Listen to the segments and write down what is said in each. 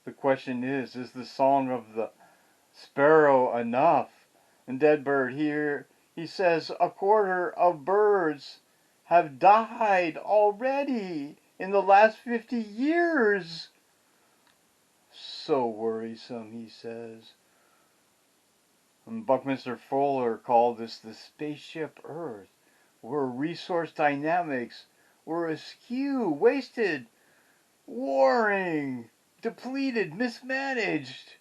The question is the song of the sparrow enough? And Deadbird here, he says a quarter of birds have died already in the last 50 years. So worrisome, he says. And Buckminster Fuller called this the spaceship Earth, where resource dynamics were askew, wasted, warring, depleted, mismanaged.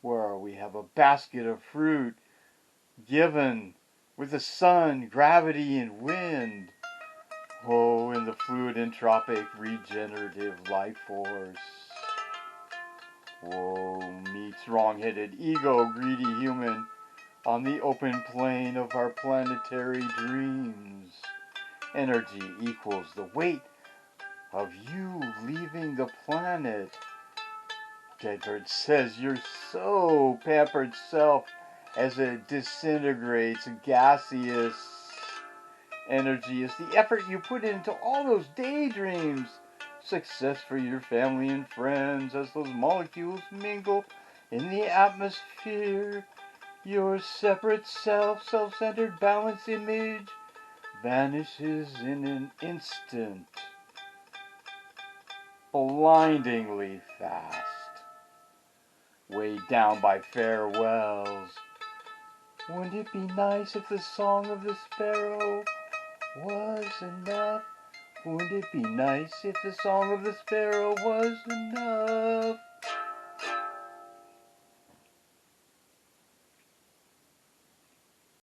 Where we have a basket of fruit given with the sun, gravity, and wind. Oh, in the fluid entropic regenerative life force. Whoa, meets wrong-headed ego greedy human on the open plain of our planetary dreams. Energy equals the weight of you leaving the planet. Deadbird says your so pampered self as it disintegrates gaseous energy is the effort you put into all those daydreams. Success for your family and friends as those molecules mingle in the atmosphere. Your separate self, self-centered balance image vanishes in an instant. Blindingly fast. Weighed down by farewells. Wouldn't it be nice if the song of the sparrow was enough? Wouldn't it be nice if the song of the sparrow was enough?